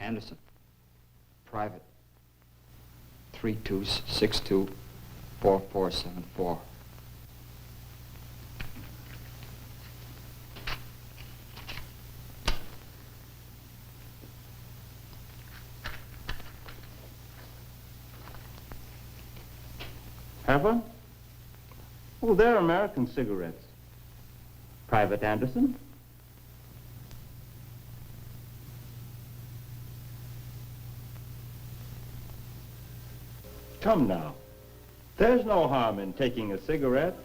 Anderson, private, 32624474. Have one? Oh, they're American cigarettes. Private Anderson? Come now. There's no harm in taking a cigarette.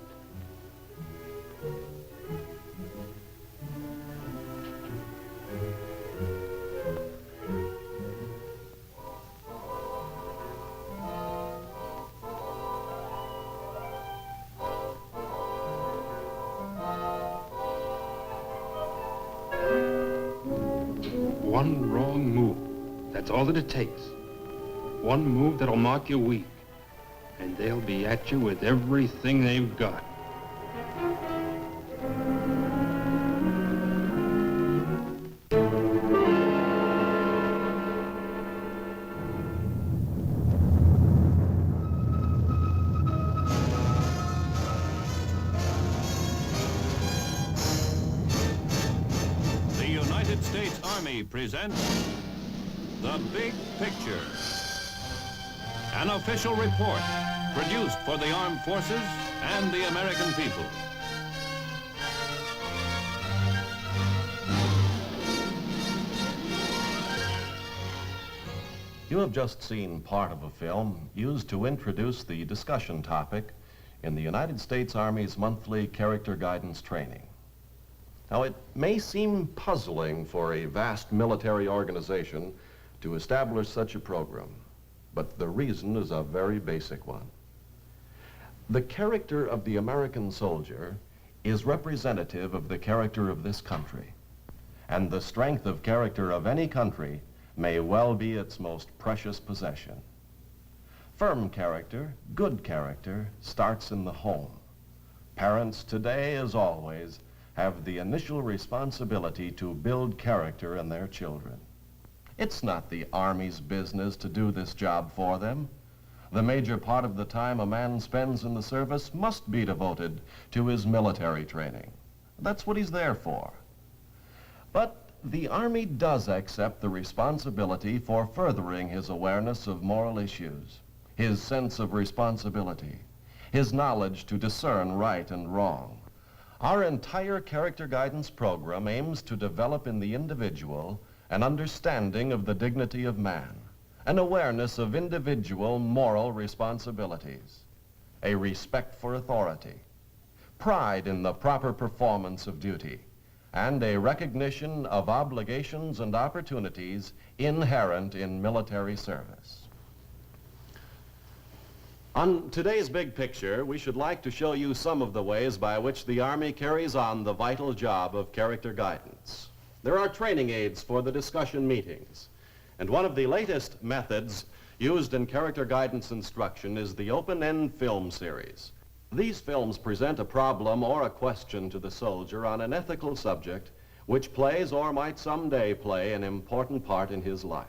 One wrong move. That's all that it takes. One move that'll mark you weak. And they'll be at you with everything they've got. The United States Army presents The Big Picture, an official report produced for the armed forces and the American people. You have just seen part of a film used to introduce the discussion topic in the United States Army's monthly character guidance training. Now, it may seem puzzling for a vast military organization to establish such a program, but the reason is a very basic one. The character of the American soldier is representative of the character of this country, and the strength of character of any country may well be its most precious possession. Firm character, good character, starts in the home. Parents today, as always, have the initial responsibility to build character in their children. It's not the Army's business to do this job for them. The major part of the time a man spends in the service must be devoted to his military training. That's what he's there for. But the Army does accept the responsibility for furthering his awareness of moral issues, his sense of responsibility, his knowledge to discern right and wrong. Our entire character guidance program aims to develop in the individual an understanding of the dignity of man, an awareness of individual moral responsibilities, a respect for authority, pride in the proper performance of duty, and a recognition of obligations and opportunities inherent in military service. On today's Big Picture, we should like to show you some of the ways by which the Army carries on the vital job of character guidance. There are training aids for the discussion meetings, and one of the latest methods used in character guidance instruction is the open-end film series. These films present a problem or a question to the soldier on an ethical subject which plays or might someday play an important part in his life.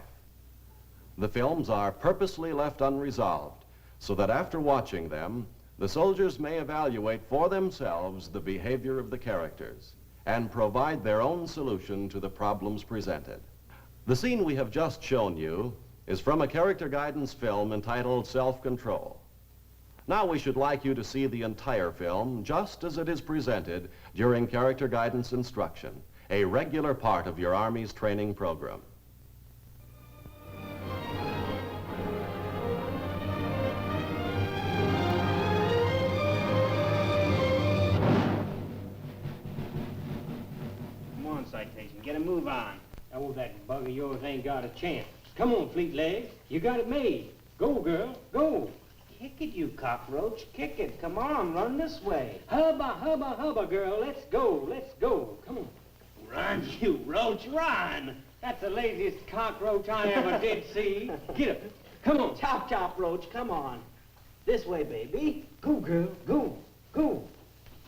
The films are purposely left unresolved so that after watching them, the soldiers may evaluate for themselves the behavior of the characters and provide their own solution to the problems presented. The scene we have just shown you is from a character guidance film entitled Self-Control. Now we should like you to see the entire film just as it is presented during character guidance instruction, a regular part of your Army's training program. Citation. Get a move on. Oh, that bug of yours ain't got a chance. Come on, Fleet Leg. You got it made. Go, girl. Go. Kick it, you cockroach. Kick it. Come on, run this way. Hubba, hubba, hubba, girl. Let's go. Let's go. Come on. Run, you roach, run. That's the laziest cockroach I ever did see. Get up. Come on. Chop, chop, roach. Come on. This way, baby. Go, girl. Go. Go.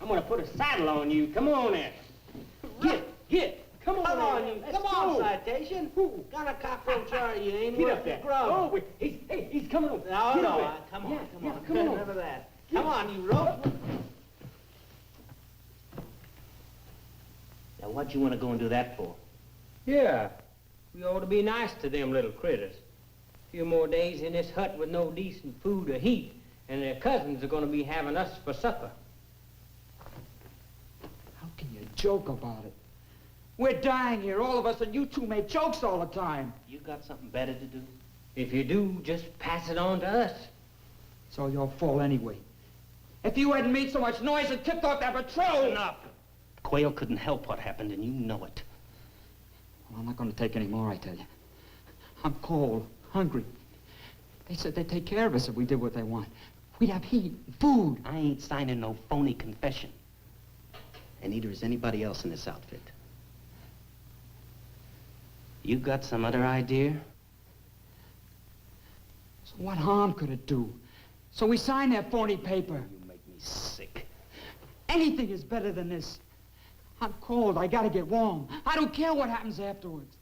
I'm going to put a saddle on you. Come on, Ed. Get. Come on, Come on, you. let's Come on, go. citation. Who? Got a cockroach are you? Ain't Get worth up the there. grub. Oh, he's coming over. No, Get no, up there. come on, Yeah, come yeah, on. come on. None of that. Come on, you rope. Now, what you want to go and do that for? Yeah. We ought to be nice to them little critters. A few more days in this hut with no decent food or heat, and their cousins are going to be having us for supper. How can you joke about it? We're dying here, all of us, and you two make jokes all the time. You got something better to do? If you do, just pass it on to us. It's all your fault anyway. If you hadn't made so much noise and tipped off that patrol... Listen up. Quail couldn't help what happened, and you know it. Well, I'm not going to take any more, I tell you. I'm cold, hungry. They said they'd take care of us if we did what they want. We'd have heat, food. I ain't signing no phony confession. And neither is anybody else in this outfit. You got some other idea? So what harm could it do? So we signed that phony paper. You make me sick. Anything is better than this. I'm cold. I gotta get warm. I don't care what happens afterwards.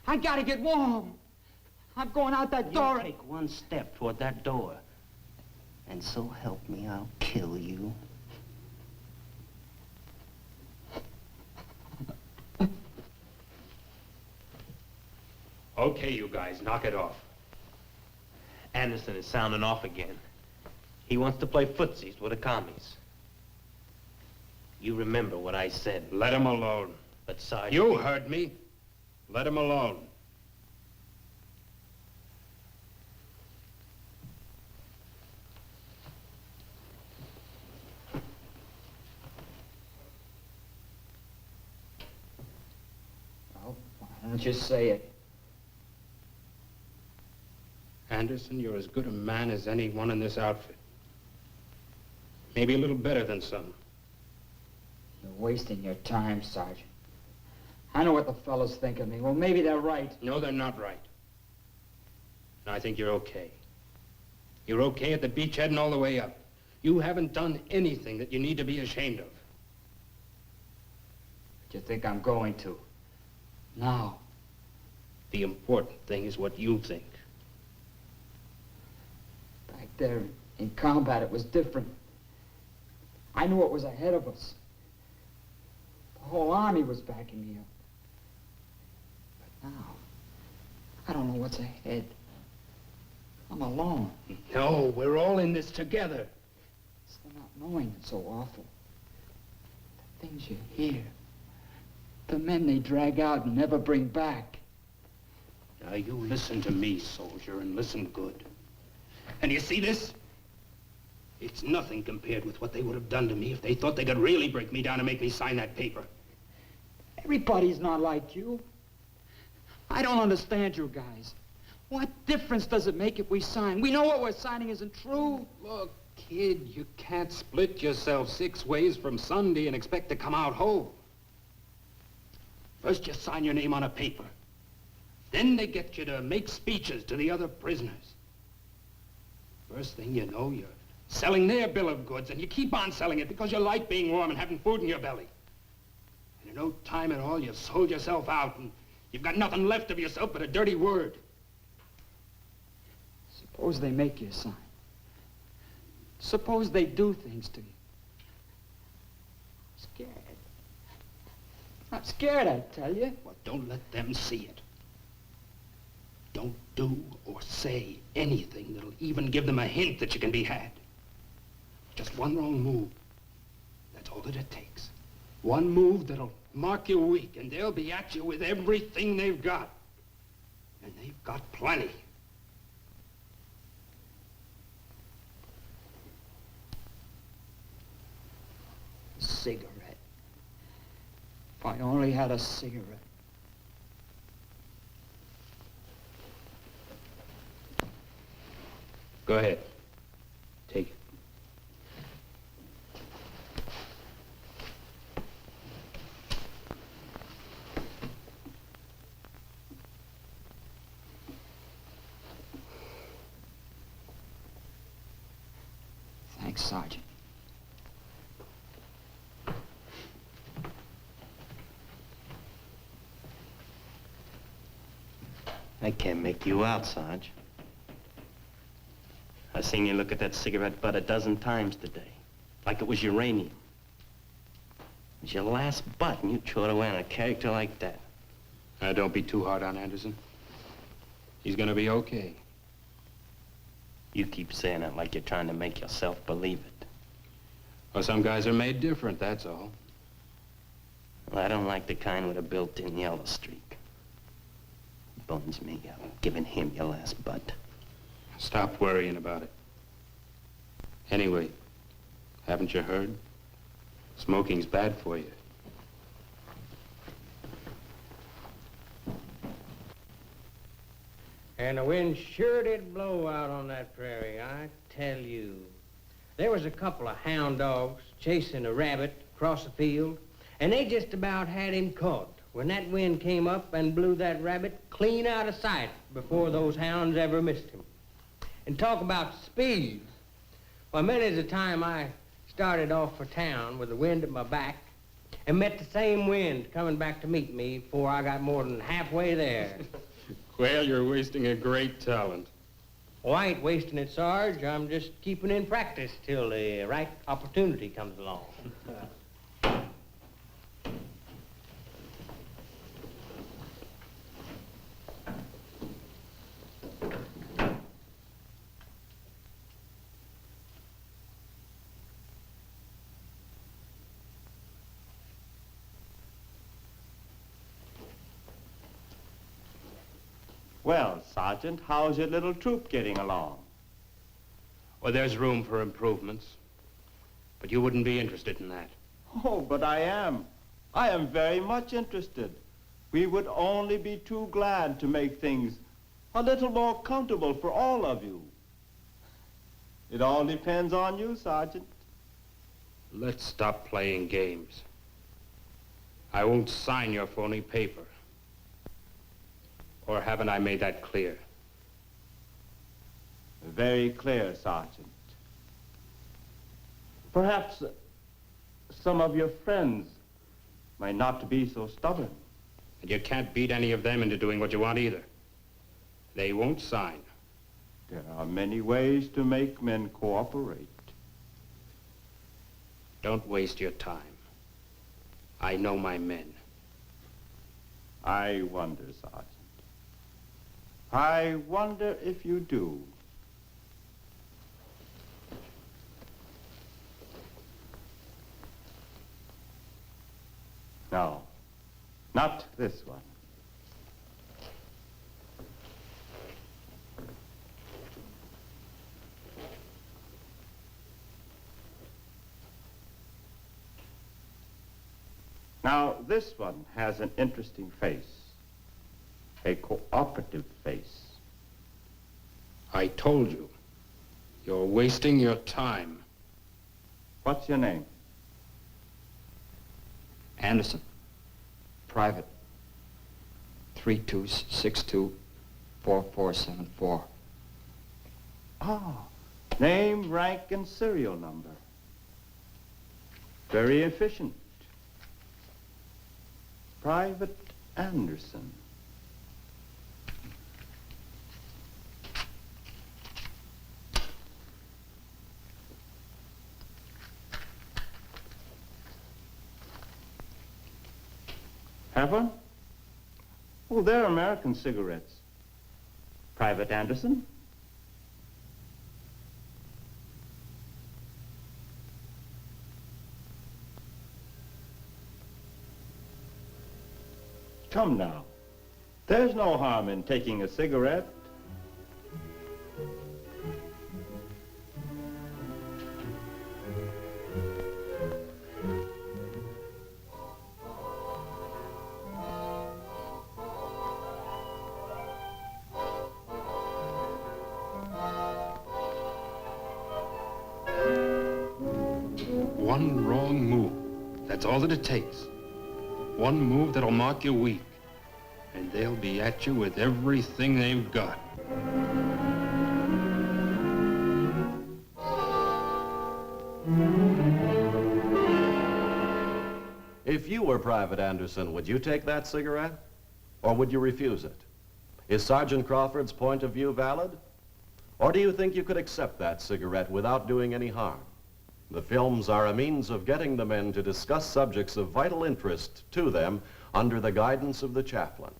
I gotta get warm. I'm going out that door. You take one step toward that door, and so help me, I'll kill you. Okay, you guys, knock it off. Anderson is sounding off again. He wants to play footsies with the commies. You remember what I said. Let him alone. But, Sergeant... You heard me. Let him alone. Well, why don't you say it? Anderson, you're as good a man as anyone in this outfit. Maybe a little better than some. You're wasting your time, Sergeant. I know what the fellows think of me. Well, maybe they're right. No, they're not right. And I think you're okay. You're okay at the beachhead and all the way up. You haven't done anything that you need to be ashamed of. But you think I'm going to? Now. The important thing is what you think. Back there in combat, it was different. I knew what was ahead of us. The whole army was backing me up. But now, I don't know what's ahead. I'm alone. No, we're all in this together. It's the not knowing that's so awful. The things you hear. The men they drag out and never bring back. Now, you listen to me, soldier, and listen good. And you see this? It's nothing compared with what they would have done to me if they thought they could really break me down and make me sign that paper. Everybody's not like you. I don't understand you guys. What difference does it make if we sign? We know what we're signing isn't true. Look, kid, you can't split yourself 6 ways from Sunday and expect to come out whole. First, you sign your name on a paper. Then they get you to make speeches to the other prisoners. First thing you know, you're selling their bill of goods, and you keep on selling it because you like being warm and having food in your belly. And in no time at all, you've sold yourself out, and you've got nothing left of yourself but a dirty word. Suppose they make you sign. Suppose they do things to you. I'm scared. I'm scared, I tell you. Well, don't let them see it. Don't do or say anything that'll even give them a hint that you can be had. Just one wrong move. That's all that it takes. One move that'll mark you weak, and they'll be at you with everything they've got. And they've got plenty. A cigarette. If I only had a cigarette. Go ahead. Take it. Thanks, Sergeant. I can't make you out, Sarge. I seen you look at that cigarette butt a dozen times today, like it was uranium. It was your last butt, and you threw it away on a character like that. Don't be too hard on Anderson. He's gonna be okay. You keep saying it like you're trying to make yourself believe it. Well, some guys are made different, that's all. Well, I don't like the kind with a built-in yellow streak. Bones me up, giving him your last butt. Stop worrying about it. Anyway, haven't you heard? Smoking's bad for you. And the wind sure did blow out on that prairie, I tell you. There was a couple of hound dogs chasing a rabbit across the field, and they just about had him caught when that wind came up and blew that rabbit clean out of sight before those hounds ever missed him. And talk about speed. Well, many's the time I started off for town with the wind at my back and met the same wind coming back to meet me before I got more than halfway there. Well, you're wasting a great talent. Oh, I ain't wasting it, Sarge. I'm just keeping in practice till the right opportunity comes along. Well, Sergeant, how's your little troop getting along? Well, there's room for improvements. But you wouldn't be interested in that. Oh, but I am. I am very much interested. We would only be too glad to make things a little more comfortable for all of you. It all depends on you, Sergeant. Let's stop playing games. I won't sign your phony paper. Or haven't I made that clear? Very clear, Sergeant. Perhaps some of your friends might not be so stubborn. And you can't beat any of them into doing what you want either. They won't sign. There are many ways to make men cooperate. Don't waste your time. I know my men. I wonder, Sergeant. I wonder if you do. No, not this one. Now, this one has an interesting face. A cooperative face. I told you. You're wasting your time. What's your name? Anderson. Private. 32624474. Ah, name, rank, and serial number. Very efficient. Private Anderson. Have one? Oh, they're American cigarettes. Private Anderson? Come now. There's no harm in taking a cigarette. One wrong move. That's all that it takes. One move that'll mark you weak. And they'll be at you with everything they've got. If you were Private Anderson, would you take that cigarette? Or would you refuse it? Is Sergeant Crawford's point of view valid? Or do you think you could accept that cigarette without doing any harm? The films are a means of getting the men to discuss subjects of vital interest to them under the guidance of the chaplain.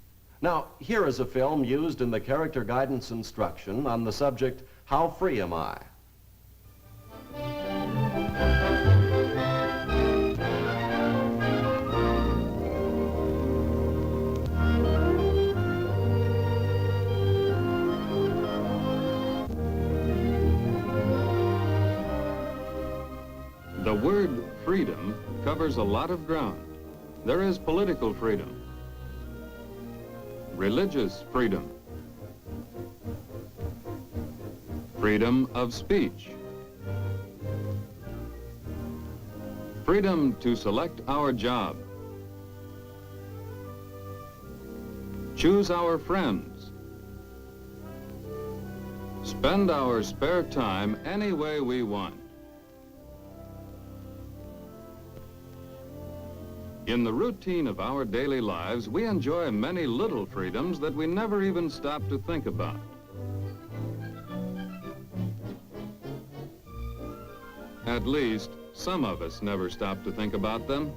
Now, here is a film used in the character guidance instruction on the subject, How Free Am I? The word freedom covers a lot of ground. There is political freedom, religious freedom, freedom of speech, freedom to select our job, choose our friends, spend our spare time any way we want. In the routine of our daily lives, we enjoy many little freedoms that we never even stop to think about. At least, some of us never stop to think about them.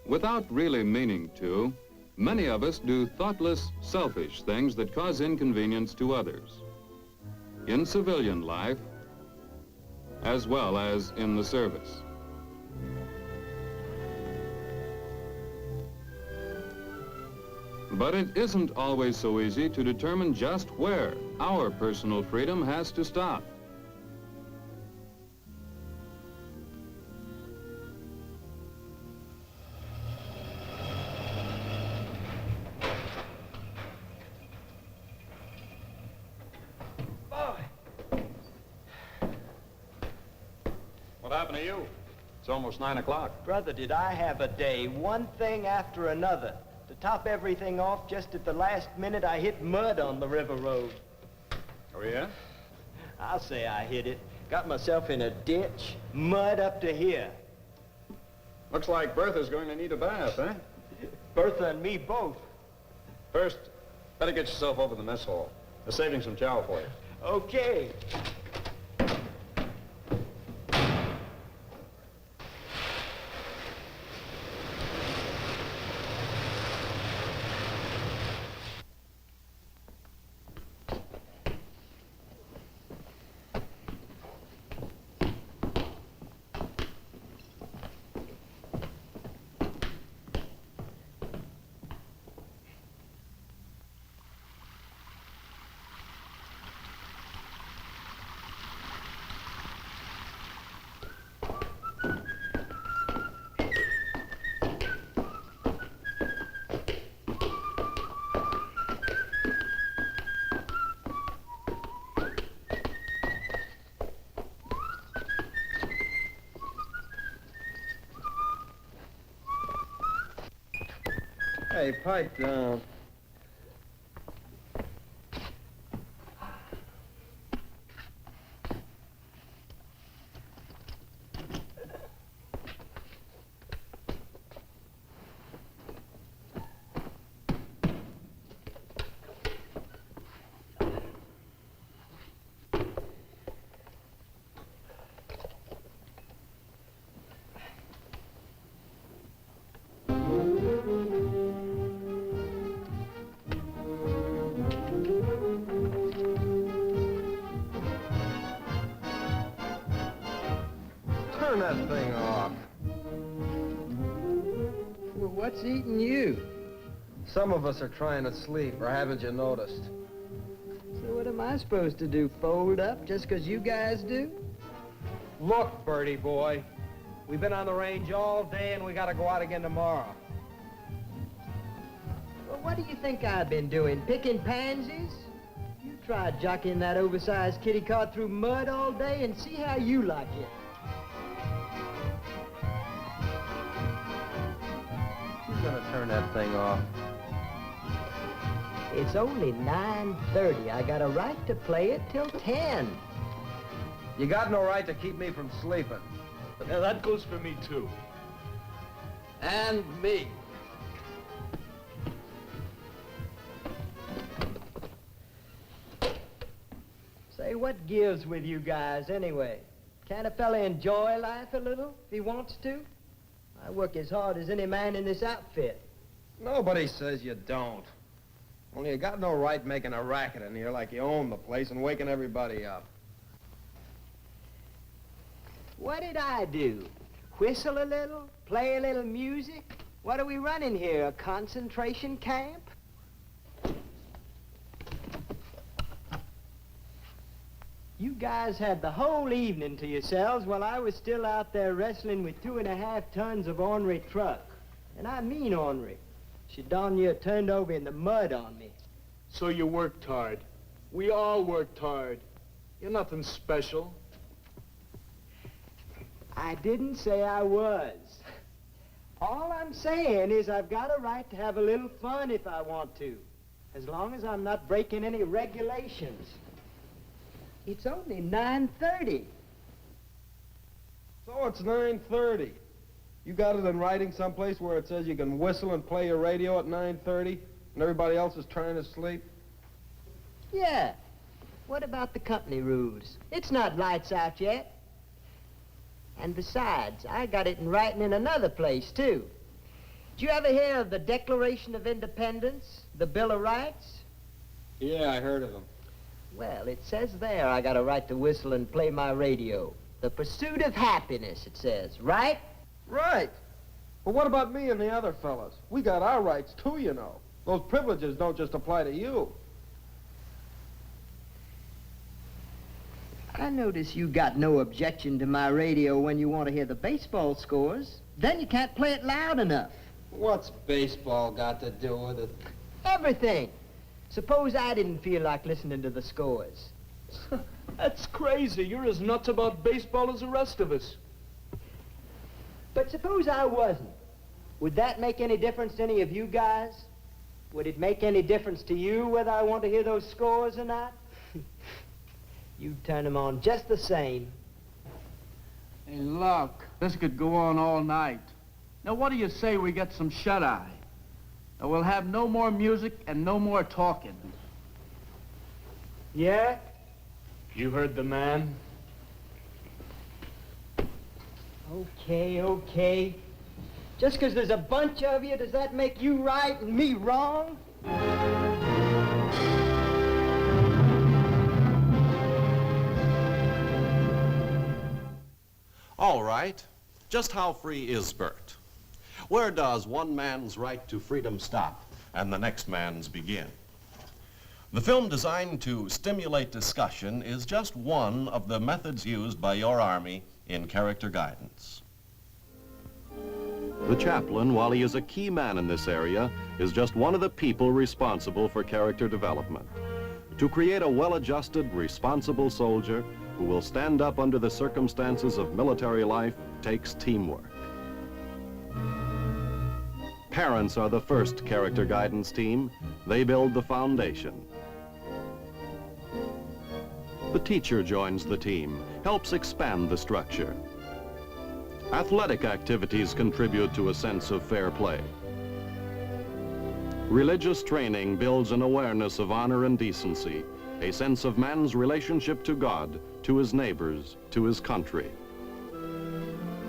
Without really meaning to, many of us do thoughtless, selfish things that cause inconvenience to others. In civilian life, as well as in the service. But it isn't always so easy to determine just where our personal freedom has to stop. What happened to you? It's almost 9 o'clock. Brother, did I have a day, one thing after another. To top everything off, just at the last minute, I hit mud on the river road. Oh, yeah? I'll say I hit it. Got myself in a ditch, mud up to here. Looks like Bertha's going to need a bath, eh? Bertha and me both. First, better get yourself over to the mess hall. They're saving some chow for you. Okay. Hey, pipe down. Turn that thing off. Well, what's eating you? Some of us are trying to sleep, or haven't you noticed? So what am I supposed to do, fold up just 'cause you guys do? Look, Bertie boy, we've been on the range all day and we gotta go out again tomorrow. Well, what do you think I've been doing, picking pansies? You try jockeying that oversized kitty car through mud all day and see how you like it. Who's gonna turn that thing off? It's only 9:30. I got a right to play it till 10. You got no right to keep me from sleeping. Now, that goes for me, too. And me. Say, what gives with you guys anyway? Can't a fella enjoy life a little if he wants to? I work as hard as any man in this outfit. Nobody says you don't. Only you got no right making a racket in here like you own the place and waking everybody up. What did I do? Whistle a little? Play a little music? What are we running here, a concentration camp? You guys had the whole evening to yourselves while I was still out there wrestling with 2.5 tons of ornery truck. And I mean ornery. She darn near turned over in the mud on me. So you worked hard. We all worked hard. You're nothing special. I didn't say I was. All I'm saying is I've got a right to have a little fun if I want to, as long as I'm not breaking any regulations. It's only 9:30. So it's 9:30. You got it in writing someplace where it says you can whistle and play your radio at 9:30 and everybody else is trying to sleep? Yeah. What about the company rules? It's not lights out yet. And besides, I got it in writing in another place, too. Did you ever hear of the Declaration of Independence, the Bill of Rights? Yeah, I heard of them. Well, it says there I got a right to whistle and play my radio. The pursuit of happiness, it says, right? Right. But what about me and the other fellas? We got our rights, too, you know. Those privileges don't just apply to you. I notice you got no objection to my radio when you want to hear the baseball scores. Then you can't play it loud enough. What's baseball got to do with it? Everything. Suppose I didn't feel like listening to the scores. That's crazy. You're as nuts about baseball as the rest of us. But suppose I wasn't. Would that make any difference to any of you guys? Would it make any difference to you whether I want to hear those scores or not? You'd turn them on just the same. Hey, look, this could go on all night. Now, what do you say we get some shut-eye? Now, we'll have no more music and no more talking. Yeah? You heard the man. Okay. Just 'cause there's a bunch of you, does that make you right and me wrong? All right, just how free is Bert? Where does one man's right to freedom stop and the next man's begin? The film designed to stimulate discussion is just one of the methods used by your Army in character guidance. The chaplain, while he is a key man in this area, is just one of the people responsible for character development. To create a well-adjusted, responsible soldier who will stand up under the circumstances of military life takes teamwork. Parents are the first character guidance team. They build the foundation. The teacher joins the team, helps expand the structure. Athletic activities contribute to a sense of fair play. Religious training builds an awareness of honor and decency, a sense of man's relationship to God, to his neighbors, to his country.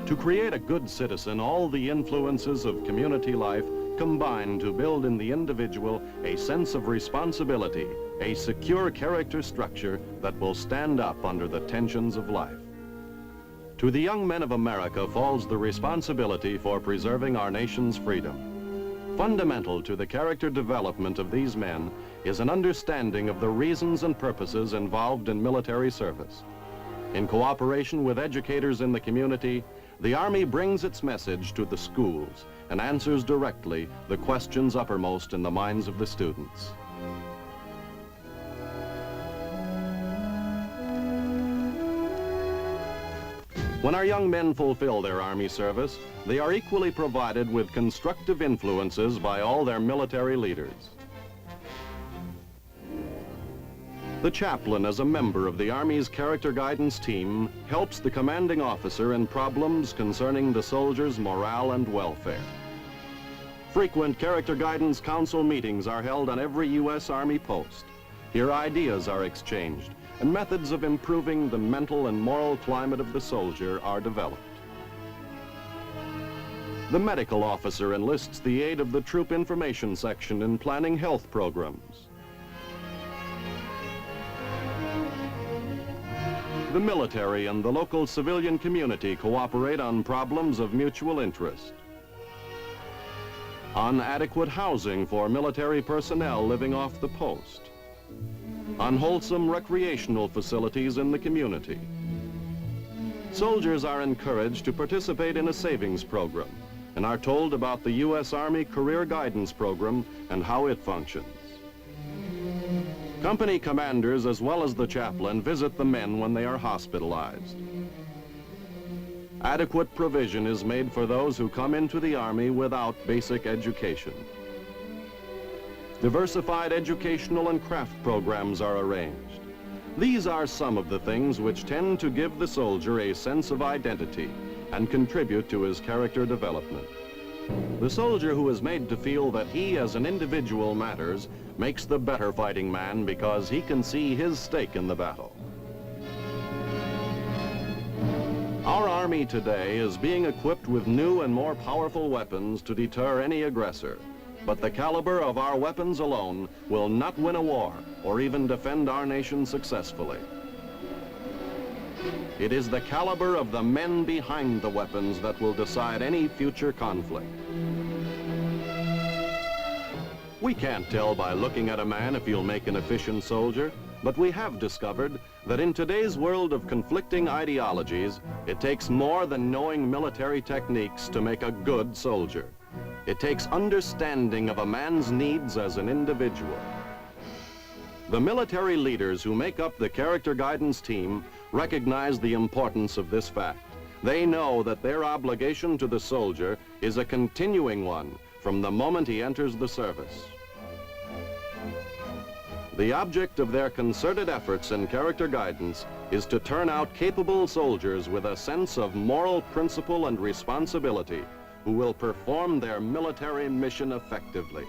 To create a good citizen, all the influences of community life combine to build in the individual a sense of responsibility, a secure character structure that will stand up under the tensions of life. To the young men of America falls the responsibility for preserving our nation's freedom. Fundamental to the character development of these men is an understanding of the reasons and purposes involved in military service. In cooperation with educators in the community, the Army brings its message to the schools and answers directly the questions uppermost in the minds of the students. When our young men fulfill their Army service, they are equally provided with constructive influences by all their military leaders. The chaplain, as a member of the Army's character guidance team, helps the commanding officer in problems concerning the soldiers' morale and welfare. Frequent character guidance council meetings are held on every U.S. Army post. Here ideas are exchanged, and methods of improving the mental and moral climate of the soldier are developed. The medical officer enlists the aid of the troop information section in planning health programs. The military and the local civilian community cooperate on problems of mutual interest. On adequate housing for military personnel living off the post. On wholesome recreational facilities in the community. Soldiers are encouraged to participate in a savings program and are told about the U.S. Army Career Guidance Program and how it functions. Company commanders as well as the chaplain visit the men when they are hospitalized. Adequate provision is made for those who come into the Army without basic education. Diversified educational and craft programs are arranged. These are some of the things which tend to give the soldier a sense of identity and contribute to his character development. The soldier who is made to feel that he as an individual matters makes the better fighting man because he can see his stake in the battle. Our Army today is being equipped with new and more powerful weapons to deter any aggressor. But the caliber of our weapons alone will not win a war or even defend our nation successfully. It is the caliber of the men behind the weapons that will decide any future conflict. We can't tell by looking at a man if he'll make an efficient soldier, but we have discovered that in today's world of conflicting ideologies, it takes more than knowing military techniques to make a good soldier. It takes understanding of a man's needs as an individual. The military leaders who make up the character guidance team recognize the importance of this fact. They know that their obligation to the soldier is a continuing one from the moment he enters the service. The object of their concerted efforts in character guidance is to turn out capable soldiers with a sense of moral principle and responsibility who will perform their military mission effectively.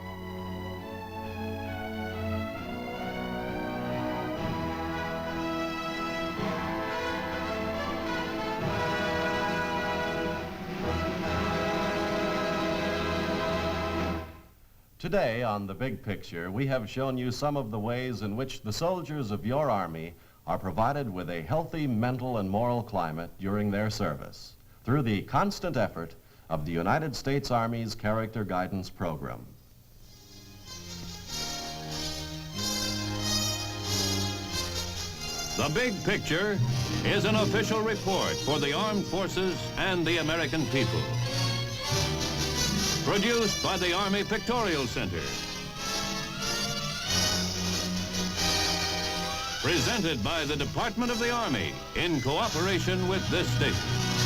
Today on The Big Picture, we have shown you some of the ways in which the soldiers of your Army are provided with a healthy mental and moral climate during their service through the constant effort of the United States Army's Character Guidance Program. The Big Picture is an official report for the armed forces and the American people. Produced by the Army Pictorial Center. Presented by the Department of the Army in cooperation with this station.